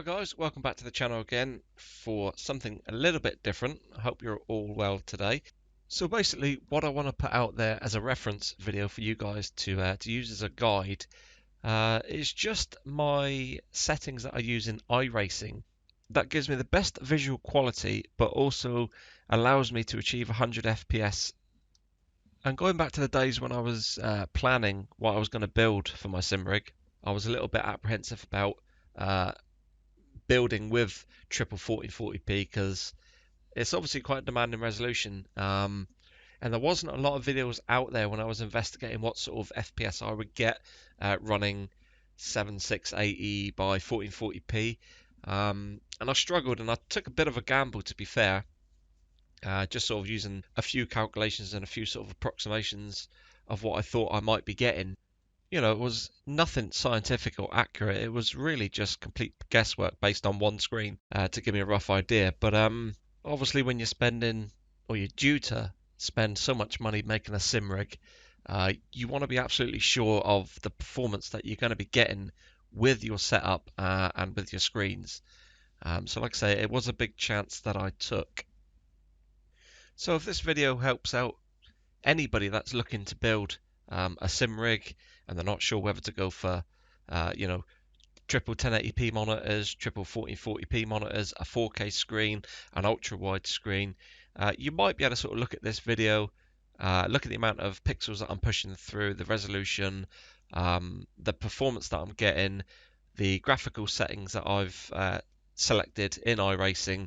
Hi guys, welcome back to the channel again for something a little bit different. I hope you're all well today. So basically what I want to put out there as a reference video for you guys to use as a guide is just my settings that I use in iRacing. That gives me the best visual quality but also allows me to achieve 100 FPS. And going back to the days when I was planning what I was going to build for my sim rig, I was a little bit apprehensive about building with triple 1440p because it's obviously quite demanding resolution. And there wasn't a lot of videos out there when I was investigating what sort of FPS I would get running 7680 by 1440p. And I struggled and I took a bit of a gamble, to be fair, just sort of using a few calculations and a few sort of approximations of what I thought I might be getting. You know, it was nothing scientific or accurate. It was really just complete guesswork based on one screen to give me a rough idea. But obviously, when you're spending or you're due to spend so much money making a sim rig, you want to be absolutely sure of the performance that you're going to be getting with your setup and with your screens. So like I say, it was a big chance that I took. So if this video helps out anybody that's looking to build a sim rig and they're not sure whether to go for, triple 1080p monitors, triple 1440p monitors, a 4K screen, an ultra wide screen, you might be able to sort of look at this video, look at the amount of pixels that I'm pushing through, the resolution, the performance that I'm getting, the graphical settings that I've selected in iRacing.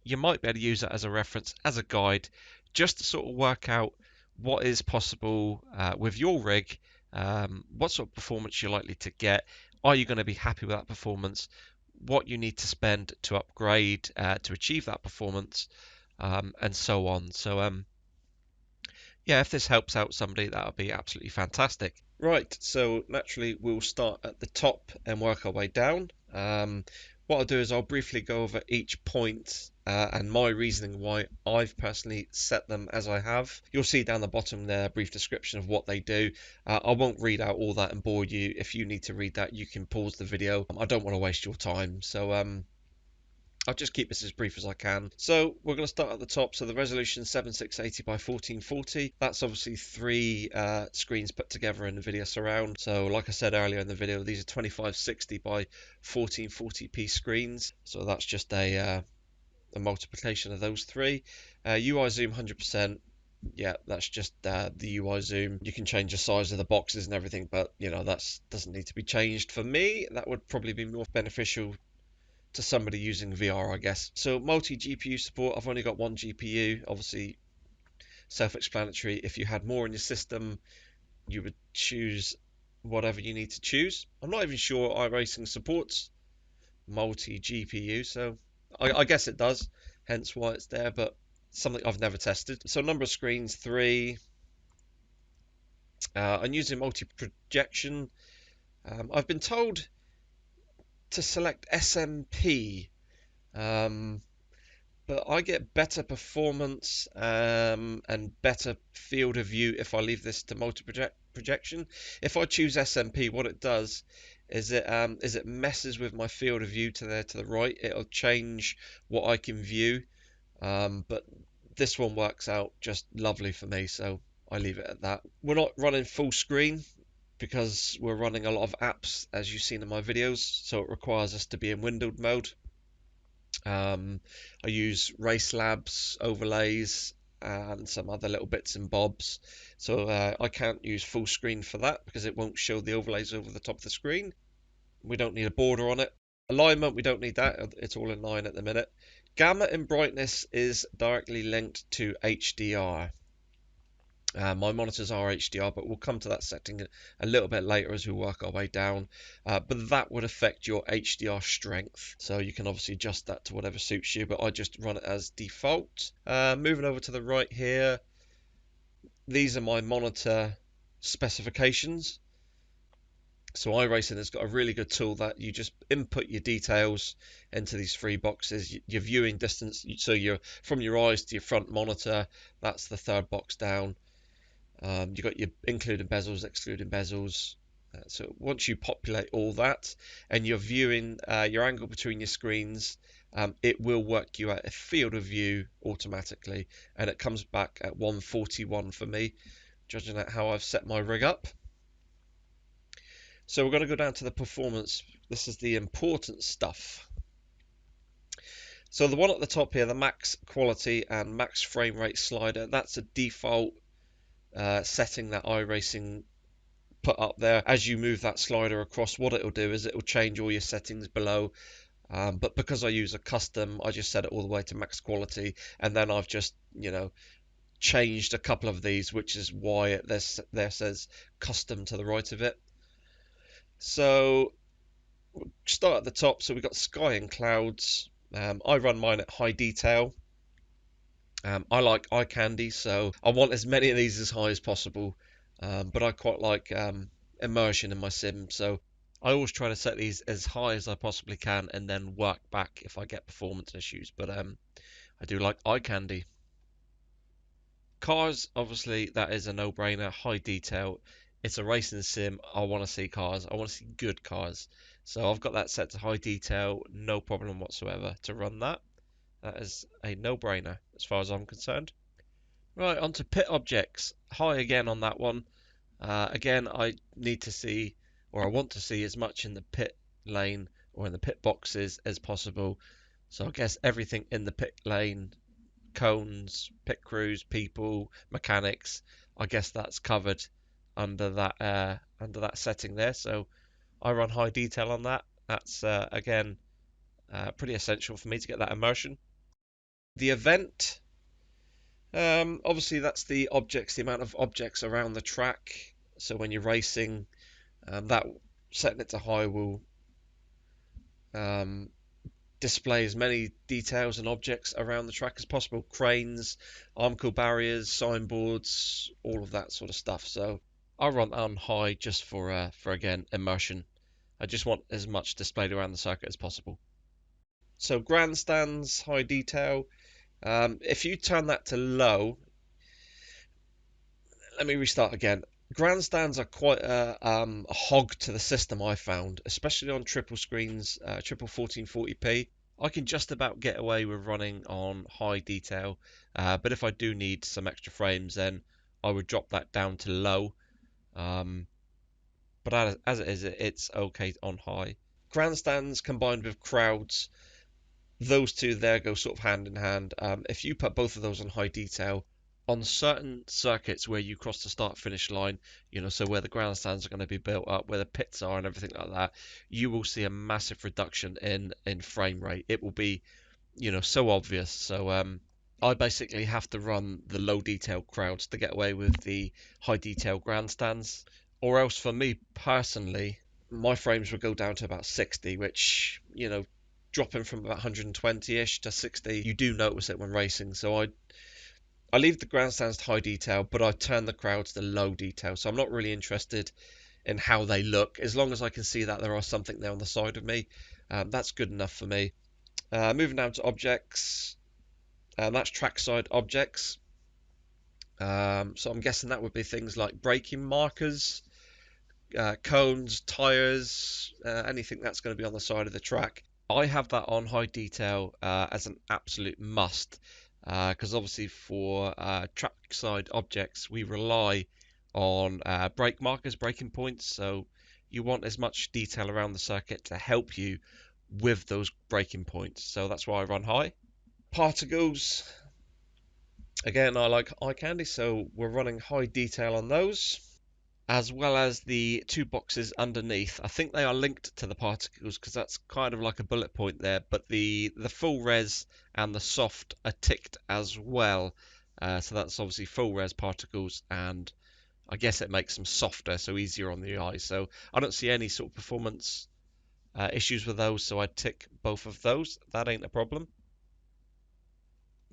You might be able to use that as a reference, as a guide, just to sort of work out what is possible with your rig, what sort of performance you're likely to get. Are you going to be happy with that performance? What you need to spend to upgrade to achieve that performance, and so on. So yeah, if this helps out somebody, that would be absolutely fantastic. Right, so naturally we'll start at the top and work our way down. What I'll do is I'll briefly go over each point and my reasoning why I've personally set them as I have. You'll see down the bottom there a brief description of what they do. I won't read out all that and bore you. If you need to read that, you can pause the video. I don't want to waste your time, so I'll just keep this as brief as I can. So we're going to start at the top. So the resolution 7680 by 1440. That's obviously three screens put together in NVIDIA surround. So like I said earlier in the video, these are 2560 by 1440p screens. So that's just a multiplication of those three. UI zoom 100%. Yeah, that's just the UI zoom. You can change the size of the boxes and everything, but you know, that doesn't need to be changed for me. That would probably be more beneficial to somebody using VR, I guess. So multi-GPU support, I've only got one GPU, obviously self-explanatory. If you had more in your system, you would choose whatever you need to choose. I'm not even sure iRacing supports multi-GPU, so I guess it does, hence why it's there, but something I've never tested. So number of screens, 3. I'm using multi-projection. I've been told to select SMP, but I get better performance and better field of view if I leave this to multi-projection. If I choose SMP, what it does is it messes with my field of view to the right. It'll change what I can view, but this one works out just lovely for me, so I leave it at that. We're not running full screen because we're running a lot of apps, as you've seen in my videos, so it requires us to be in windowed mode. I use Race Labs overlays and some other little bits and bobs, so I can't use full screen for that because it won't show the overlays over the top of the screen. We don't need a border on it. Alignment, we don't need that, it's all in line at the minute. Gamma and brightness is directly linked to HDR. My monitors are HDR, but we'll come to that setting a little bit later as we work our way down. But that would affect your HDR strength. So you can obviously adjust that to whatever suits you, but I just run it as default. Moving over to the right here, these are my monitor specifications. So iRacing has got a really good tool that you just input your details into these three boxes. Your viewing distance, so you're from your eyes to your front monitor, that's the third box down. You've got your including bezels, excluding bezels, So once you populate all that and you're viewing your angle between your screens, it will work you out a field of view automatically, and it comes back at 141 for me, judging at how I've set my rig up. So we're going to go down to the performance. This is the important stuff. So the one at the top here, the max quality and max frame rate slider, that's a default setting that iRacing put up there. As you move that slider across, what it'll do is it'll change all your settings below. But because I use a custom, I just set it all the way to max quality, and then I've just, changed a couple of these, which is why there says custom to the right of it. So start at the top. So we've got sky and clouds. I run mine at high detail. I like eye candy, so I want as many of these as high as possible. But I quite like immersion in my sim, so I always try to set these as high as I possibly can and then work back if I get performance issues. But I do like eye candy. Cars, obviously, that is a no-brainer. High detail. It's a racing sim. I want to see cars. I want to see good cars. So I've got that set to high detail. No problem whatsoever to run that. That is a no-brainer as far as I'm concerned. Right, onto pit objects. High again on that one. Again, I need to see, or I want to see as much in the pit lane or in the pit boxes as possible. So I guess everything in the pit lane, cones, pit crews, people, mechanics, I guess that's covered under that setting there. So I run high detail on that. That's again pretty essential for me to get that immersion. The event, obviously that's the objects, the amount of objects around the track. So when you're racing, that setting it to high will display as many details and objects around the track as possible. Cranes, armco barriers, signboards, all of that sort of stuff. So I'll run on high just for again immersion. I just want as much displayed around the circuit as possible. So grandstands, high detail. If you turn that to low, let me restart again. Grandstands are quite a hog to the system, I found, especially on triple screens, triple 1440p. I can just about get away with running on high detail, but if I do need some extra frames, then I would drop that down to low. But as it is, it's okay on high. Grandstands combined with crowds, those two there go sort of hand in hand. If you put both of those on high detail, on certain circuits where you cross the start finish line, so where the grandstands are going to be built up, where the pits are and everything like that, you will see a massive reduction in frame rate. It will be, so obvious. So I basically have to run the low detail crowds to get away with the high detail grandstands, or else for me personally, my frames would go down to about 60, which, dropping from about 120-ish to 60, you do notice it when racing. So I leave the grandstands to high detail, but I turn the crowds to low detail. So I'm not really interested in how they look. As long as I can see that there are something there on the side of me, that's good enough for me. Moving down to objects, that's trackside objects. So I'm guessing that would be things like braking markers, cones, tyres, anything that's going to be on the side of the track. I have that on high detail as an absolute must, because obviously for trackside objects we rely on brake markers, braking points, so you want as much detail around the circuit to help you with those braking points, so that's why I run high. Particles, again, I like eye candy, so we're running high detail on those, as well as the two boxes underneath. I think they are linked to the particles because that's kind of like a bullet point there, but the full res and the soft are ticked as well. So that's obviously full res particles, and I guess it makes them softer, so easier on the eye. So I don't see any sort of performance issues with those, so I'd tick both of those. That ain't a problem.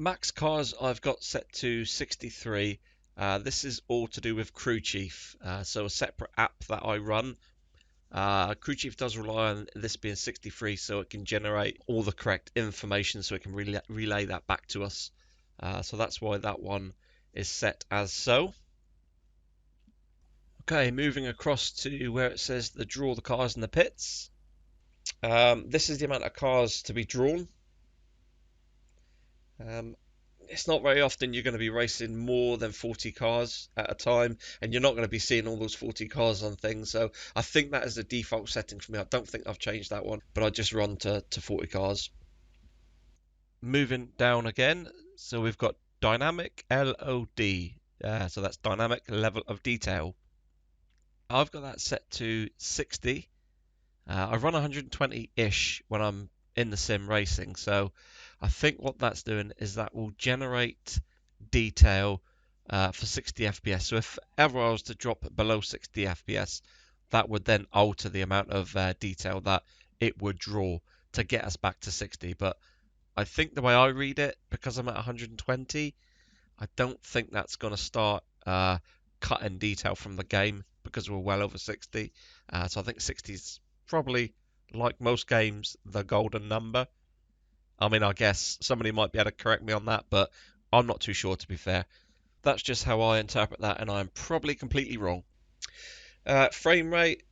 Max cars I've got set to 63. This is all to do with Crew Chief, so a separate app that I run. Crew Chief does rely on this being 63, so it can generate all the correct information, so it can relay that back to us. So that's why that one is set as so. Okay, moving across to where it says the draw the cars in the pits. This is the amount of cars to be drawn. It's not very often you're going to be racing more than 40 cars at a time, and you're not going to be seeing all those 40 cars on things. So I think that is the default setting for me. I don't think I've changed that one, but I just run to 40 cars. Moving down again, so we've got dynamic LOD. So that's dynamic level of detail. I've got that set to 60. I run 120-ish when I'm in the sim racing, so I think what that's doing is that will generate detail for 60 FPS. So if ever I was to drop below 60 FPS, that would then alter the amount of detail that it would draw to get us back to 60. But I think the way I read it, because I'm at 120, I don't think that's going to start cutting detail from the game because we're well over 60. So I think 60 is probably, like most games, the golden number. I mean, I guess somebody might be able to correct me on that, but I'm not too sure, to be fair. That's just how I interpret that, and I'm probably completely wrong. Frame rate,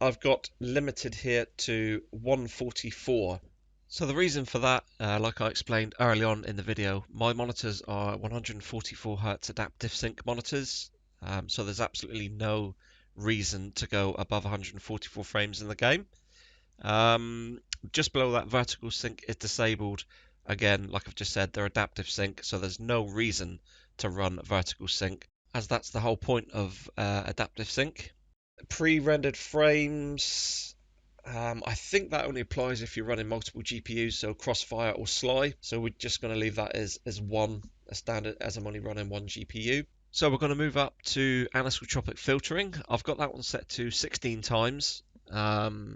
I've got limited here to 144. So the reason for that, like I explained early on in the video, my monitors are 144 Hz adaptive sync monitors, so there's absolutely no reason to go above 144 frames in the game. Just below that, vertical sync is disabled. Again, like I've just said, they're adaptive sync, so there's no reason to run vertical sync, as that's the whole point of adaptive sync. Pre-rendered frames, I think that only applies if you're running multiple GPUs, so Crossfire or Sly. So we're just going to leave that as one, a standard, as I'm only running one GPU. So we're going to move up to anisotropic filtering. I've got that one set to 16 times.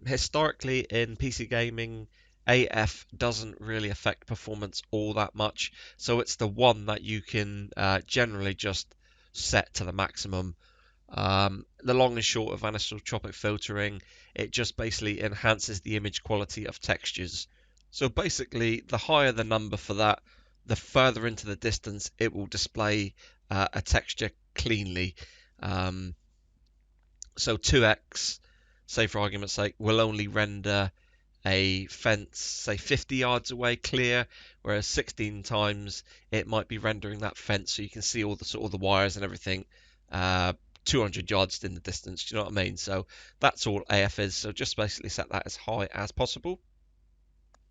Historically in PC gaming, AF doesn't really affect performance all that much. So it's the one that you can generally just set to the maximum. The long and short of anisotropic filtering, it just basically enhances the image quality of textures. So basically, the higher the number for that, the further into the distance it will display a texture cleanly. So 2x, say for argument's sake, will only render a fence, say 50 yards away clear, whereas 16 times it might be rendering that fence so you can see all the sort of the wires and everything 200 yards in the distance. Do you know what I mean? So that's all AF is. So just basically set that as high as possible.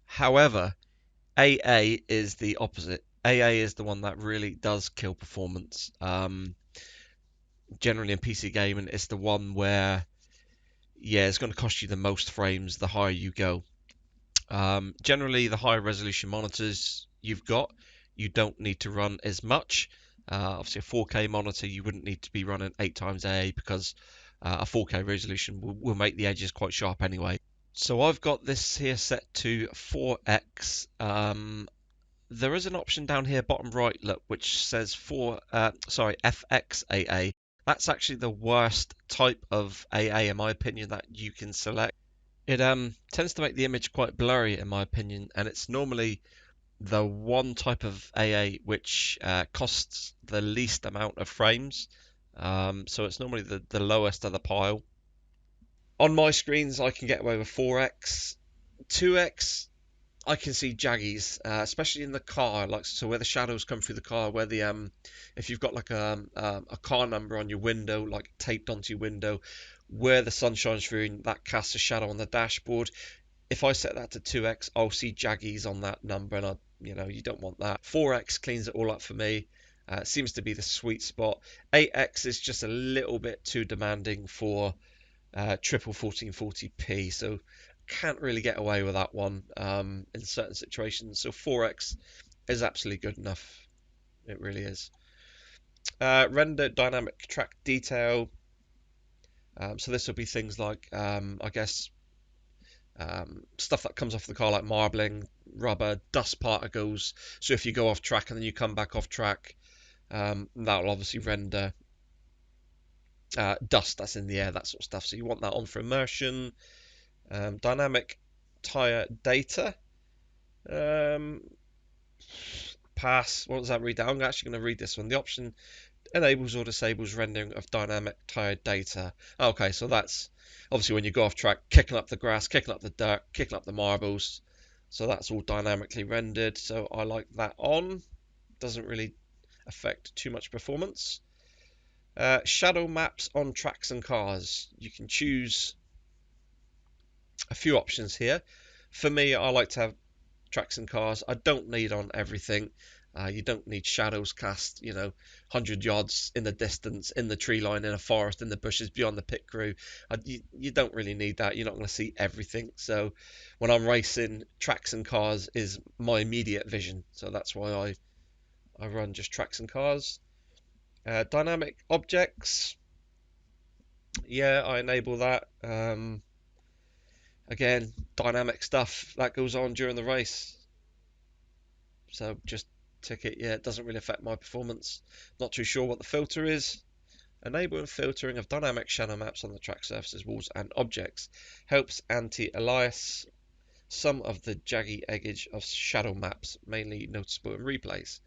However, AA is the opposite. AA is the one that really does kill performance. Generally in PC gaming, it's the one where, yeah, it's going to cost you the most frames the higher you go. Generally, the higher resolution monitors you've got, you don't need to run as much. Obviously, a 4K monitor, you wouldn't need to be running 8 times AA because a 4K resolution will make the edges quite sharp anyway. So I've got this here set to 4x. There is an option down here, bottom right, look, which says FX AA. That's actually the worst type of AA, in my opinion, that you can select. It tends to make the image quite blurry, in my opinion, and it's normally the one type of AA which costs the least amount of frames. So it's normally the lowest of the pile. On my screens, I can get away with 4x. 2x, I can see jaggies, especially in the car, like so where the shadows come through the car, where the if you've got like a car number on your window, like taped onto your window, where the sun shines through and that casts a shadow on the dashboard. If I set that to 2x, I'll see jaggies on that number, and you don't want that. 4x cleans it all up for me. Seems to be the sweet spot. 8x is just a little bit too demanding for triple 1440p, so can't really get away with that one in certain situations. So 4x is absolutely good enough. It really is. Render dynamic track detail. So this will be things like, I guess, stuff that comes off the car like marbling, rubber, dust particles. So if you go off track and then you come back off track, that will obviously render dust that's in the air, that sort of stuff. So you want that on for immersion. Dynamic tire data. Pass. What does that read out? I'm actually going to read this one. The option enables or disables rendering of dynamic tired data. Okay, so that's obviously when you go off track, kicking up the grass, kicking up the dirt, kicking up the marbles. So that's all dynamically rendered. So I like that on. Doesn't really affect too much performance. Shadow maps on tracks and cars. You can choose a few options here. For me, I like to have tracks and cars. I don't need on everything. You don't need shadows cast, 100 yards in the distance, in the tree line, in a forest, in the bushes, beyond the pit crew. You don't really need that. You're not going to see everything. So when I'm racing, tracks and cars is my immediate vision. So that's why I run just tracks and cars. Dynamic objects. Yeah, I enable that. Again, dynamic stuff that goes on during the race. So just tick it. Yeah, it doesn't really affect my performance. Not too sure what the filter is. Enabling filtering of dynamic shadow maps on the track surfaces, walls and objects helps anti-alias some of the jaggy edge of shadow maps, mainly noticeable in replays.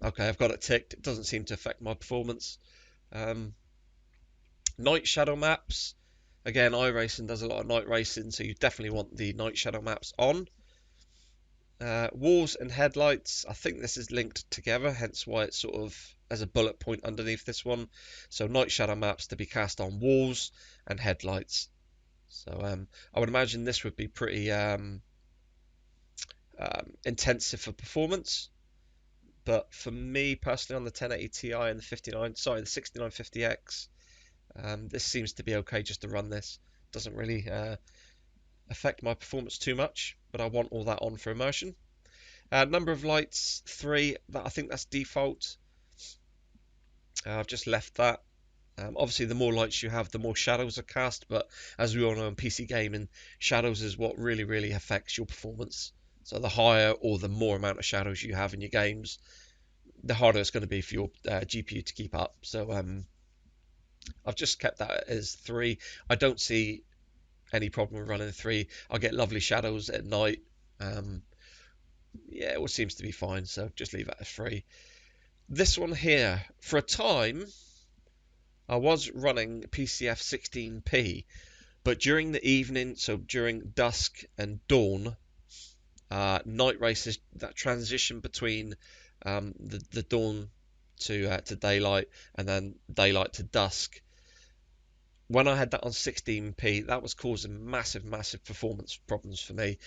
Okay, I've got it ticked. It doesn't seem to affect my performance. Night shadow maps. Again, iRacing does a lot of night racing, so you definitely want the night shadow maps on. Walls and headlights. I think this is linked together, hence why it's sort of as a bullet point underneath this one. So night shadow maps to be cast on walls and headlights. So I would imagine this would be pretty intensive for performance. But for me personally, on the 1080 Ti and the 6950X, this seems to be okay just to run this. Doesn't really affect my performance too much, but I want all that on for immersion. Number of lights, 3. I think that's default. I've just left that. Obviously, the more lights you have, the more shadows are cast, but as we all know in PC gaming, shadows is what really affects your performance. So the higher or the more amount of shadows you have in your games, the harder it's going to be for your GPU to keep up. So I've just kept that as 3. I don't see any problem with running 3. I get lovely shadows at night. Yeah, it all seems to be fine, so just leave that as 3. This one here, for a time, I was running PCF 16p, but during the evening, so during dusk and dawn, night races, that transition between the dawn to daylight and then daylight to dusk, when I had that on 16p, that was causing massive performance problems for me.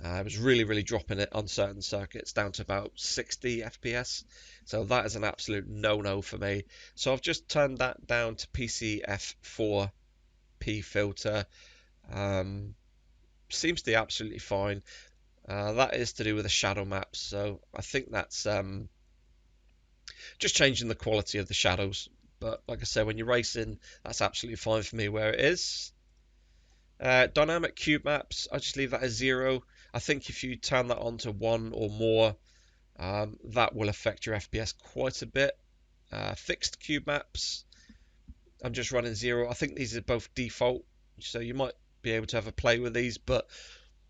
I was really dropping it on certain circuits down to about 60 FPS. So that is an absolute no-no for me. So I've just turned that down to PCF4p filter. Seems to be absolutely fine. That is to do with the shadow maps. So I think that's just changing the quality of the shadows. But like I said, when you're racing, that's absolutely fine for me where it is. Dynamic cube maps, I just leave that as 0. I think if you turn that on to 1 or more, that will affect your FPS quite a bit. Fixed cube maps, I'm just running 0. I think these are both default, so you might be able to have a play with these, but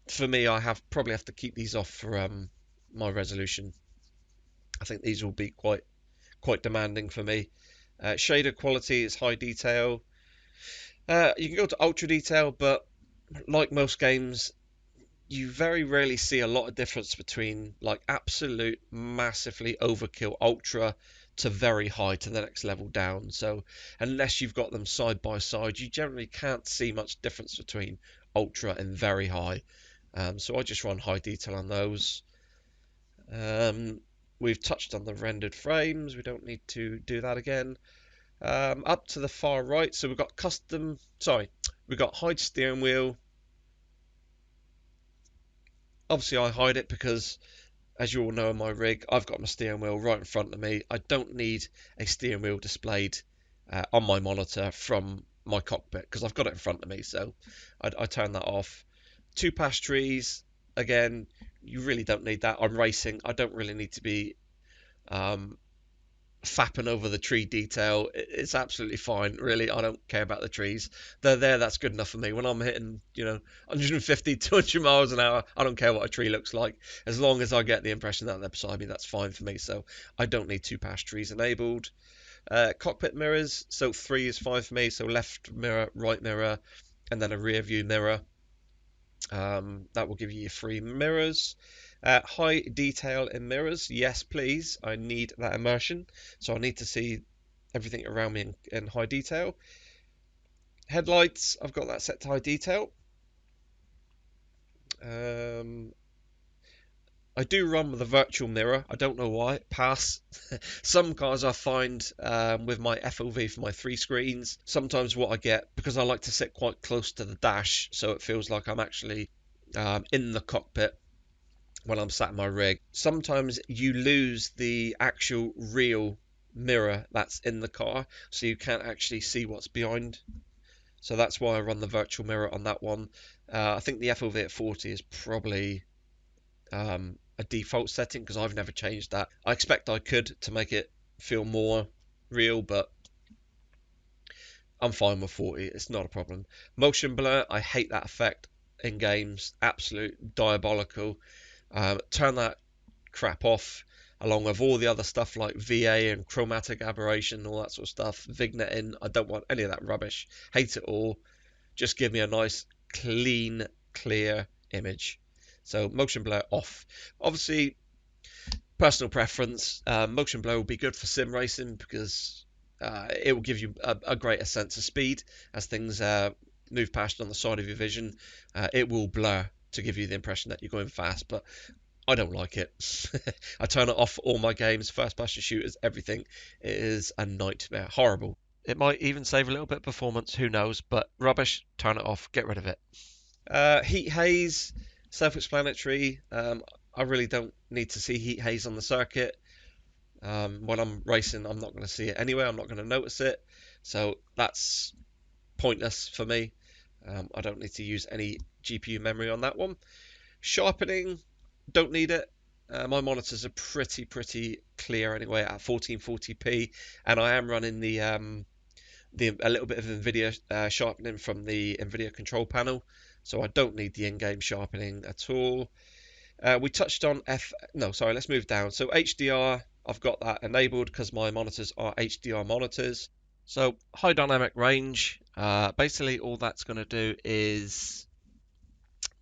for me, I probably have to keep these off for my resolution. I think these will be quite demanding for me. Shader quality is high detail. You can go to ultra detail, but like most games, you very rarely see a lot of difference between like absolute massively overkill ultra to very high to the next level down. So unless you've got them side by side, you generally can't see much difference between ultra and very high. So I just run high detail on those. We've touched on the rendered frames. We don't need to do that again. Up to the far right, so we've got we've got hide steering wheel. Obviously I hide it because, as you all know in my rig, I've got my steering wheel right in front of me. I don't need a steering wheel displayed on my monitor from my cockpit because I've got it in front of me, so I turn that off. 2-pass trees, again, you really don't need that. I'm racing, I don't really need to be fapping over the tree detail. It's absolutely fine, really. I don't care about the trees. They're there, that's good enough for me. When I'm hitting 150 200 miles an hour, I don't care what a tree looks like, as long as I get the impression that they're beside me. That's fine for me. So I don't need 2-pass trees enabled. Cockpit mirrors, so 3 is fine for me. So left mirror, right mirror, and then a rear view mirror. That will give you your 3 mirrors. High detail in mirrors, yes please. I need that immersion, so I need to see everything around me in high detail. Headlights, I've got that set to high detail. I do run with a virtual mirror. I don't know why. Pass. Some cars I find with my FOV for my 3 screens, sometimes what I get, because I like to sit quite close to the dash, so it feels like I'm actually in the cockpit when I'm sat in my rig. Sometimes you lose the actual real mirror that's in the car, so you can't actually see what's behind. So that's why I run the virtual mirror on that one. I think the FOV at 40 is probably a default setting because I've never changed that. I expect I could to make it feel more real, but I'm fine with 40. It's not a problem. Motion blur, I hate that effect in games. Absolute diabolical. Turn that crap off, along with all the other stuff like VA and chromatic aberration, all that sort of stuff. Vignetting, I don't want any of that rubbish. Hate it all. Just give me a nice, clean, clear image. So motion blur off. Obviously, personal preference. Motion blur will be good for sim racing because it will give you a greater sense of speed as things move past on the side of your vision. It will blur to give you the impression that you're going fast, but I don't like it. I turn it off for all my games, first person shooters, everything. It is a nightmare. Horrible. It might even save a little bit of performance, who knows, but rubbish, turn it off, get rid of it. Heat haze, self-explanatory. I really don't need to see heat haze on the circuit. When I'm racing, I'm not going to see it anyway. I'm not going to notice it. So that's pointless for me. I don't need to use any GPU memory on that one. Sharpening, don't need it. My monitors are pretty clear anyway at 1440p, and I am running the a little bit of NVIDIA sharpening from the NVIDIA control panel, so I don't need the in-game sharpening at all. We touched on let's move down. So HDR, I've got that enabled because my monitors are HDR monitors. So high dynamic range, basically all that's going to do is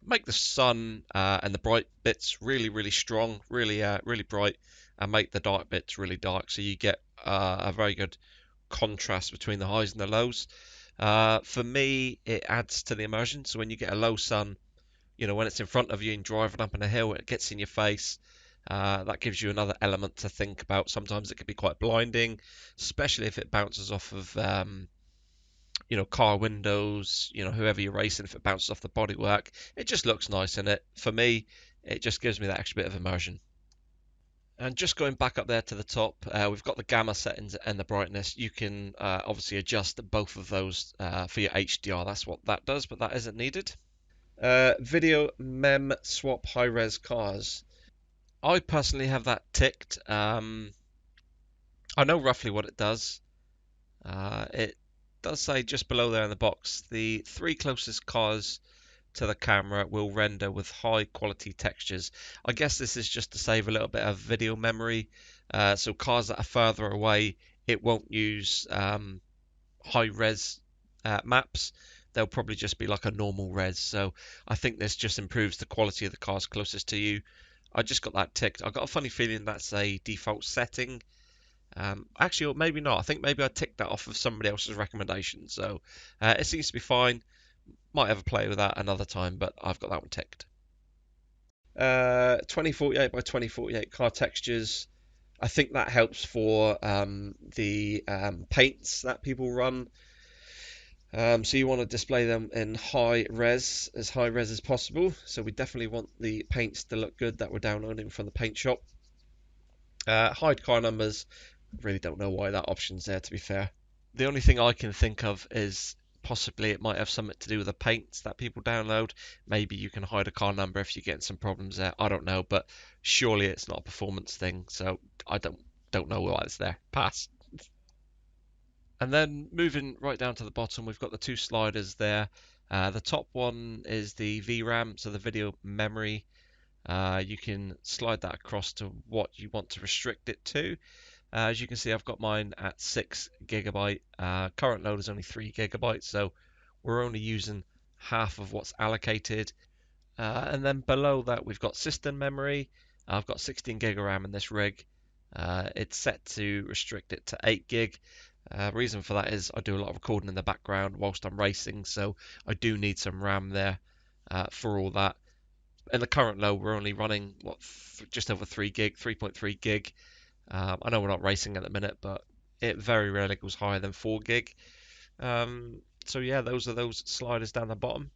make the sun and the bright bits really strong, really bright, and make the dark bits really dark, so you get a very good contrast between the highs and the lows. For me, it adds to the immersion. So when you get a low sun, when it's in front of you and driving up on a hill, it gets in your face. That gives you another element to think about. Sometimes it can be quite blinding, especially if it bounces off of car windows, whoever you're racing. If it bounces off the bodywork, it just looks nice in it. For me, it just gives me that extra bit of immersion. And just going back up there to the top, we've got the gamma settings and the brightness. You can obviously adjust both of those for your HDR. That's what that does, but that isn't needed. Video mem swap high res cars. I personally have that ticked. I know roughly what it does. It does say just below there in the box, the 3 closest cars to the camera will render with high quality textures. I guess this is just to save a little bit of video memory. So cars that are further away, it won't use high res maps. They'll probably just be like a normal res. So I think this just improves the quality of the cars closest to you. I just got that ticked. I got a funny feeling that's a default setting. Actually, or maybe not. I think maybe I ticked that off of somebody else's recommendation. So it seems to be fine. Might have a play with that another time, but I've got that one ticked. 2048 by 2048 car textures. I think that helps for the paints that people run. So you want to display them in high res as possible. So we definitely want the paints to look good that we're downloading from the paint shop. Hide car numbers. Really don't know why that option's there, to be fair. The only thing I can think of is possibly it might have something to do with the paints that people download. Maybe you can hide a car number if you're getting some problems there. I don't know, but surely it's not a performance thing, so I don't know why it's there. Pass. And then moving right down to the bottom, we've got the 2 sliders there. The top one is the VRAM, so the video memory. You can slide that across to what you want to restrict it to. As you can see, I've got mine at 6 GB. Current load is only 3 GB, so we're only using half of what's allocated. And then below that, we've got system memory. I've got 16 gig of RAM in this rig. It's set to restrict it to 8 gig. Reason for that is I do a lot of recording in the background whilst I'm racing, so I do need some RAM there for all that. In the current load, we're only running just over 3 gig, 3.3 gig. I know we're not racing at the minute, but it very rarely goes higher than 4 gig. So yeah, those are those sliders down the bottom.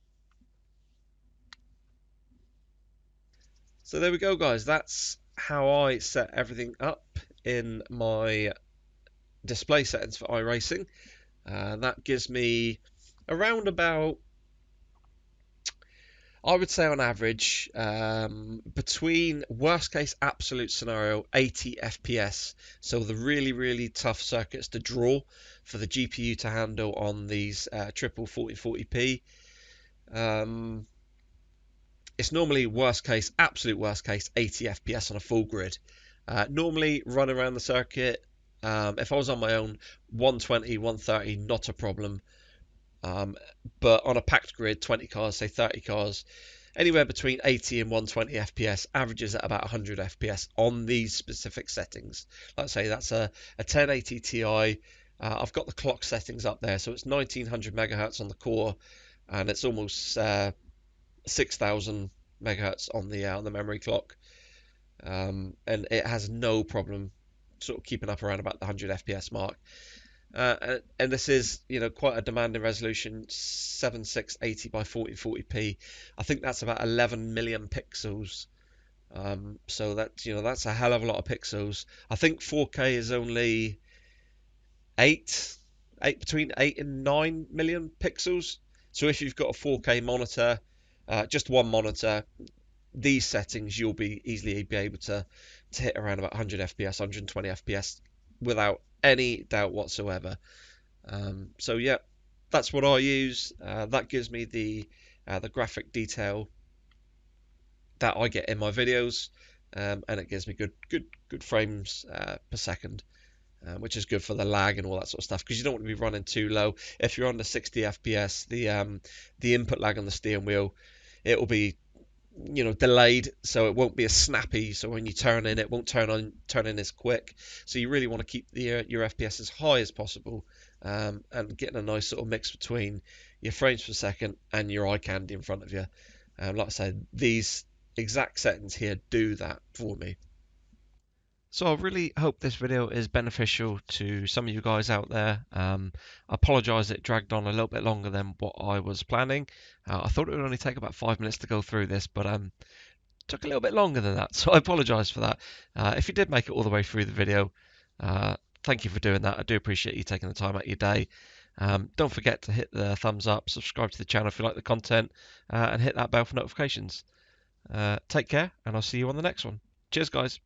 So there we go, guys. That's how I set everything up in my display settings for iRacing. That gives me around about, I would say on average, between worst case absolute scenario 80 FPS. So the really, really tough circuits to draw for the GPU to handle on these triple 4040p. It's normally worst case, absolute worst case, 80 FPS on a full grid. Normally run around the circuit. If I was on my own, 120, 130, not a problem. But on a packed grid, 20 cars, say 30 cars, anywhere between 80 and 120 FPS, averages at about 100 FPS on these specific settings. Let's say that's a 1080 Ti. I've got the clock settings up there, so it's 1900 megahertz on the core, and it's almost 6,000 megahertz on the memory clock, and it has no problem sort of keeping up around about the 100 FPS mark. And this is, quite a demanding resolution, 7680 by 4040p. I think that's about 11 million pixels. So that's a hell of a lot of pixels. I think 4K is only between 8 and 9 million pixels. So if you've got a 4K monitor, just one monitor, these settings you'll be easily be able to hit around about 100 FPS, 120 FPS without any doubt whatsoever. So yeah, that's what I use. That gives me the graphic detail that I get in my videos, and it gives me good frames per second, which is good for the lag and all that sort of stuff, because you don't want to be running too low. If you're under 60 FPS, the input lag on the steering wheel, it will be delayed, so it won't be as snappy, so when you turn in, it won't turn in as quick. So you really want to keep your FPS as high as possible, and getting a nice sort of mix between your frames per second and your eye candy in front of you. Like I said, these exact settings here do that for me. So I really hope this video is beneficial to some of you guys out there. I apologise it dragged on a little bit longer than what I was planning. I thought it would only take about 5 minutes to go through this, but took a little bit longer than that, so I apologise for that. If you did make it all the way through the video, thank you for doing that. I do appreciate you taking the time out of your day. Don't forget to hit the thumbs up, subscribe to the channel if you like the content, and hit that bell for notifications. Take care, and I'll see you on the next one. Cheers, guys.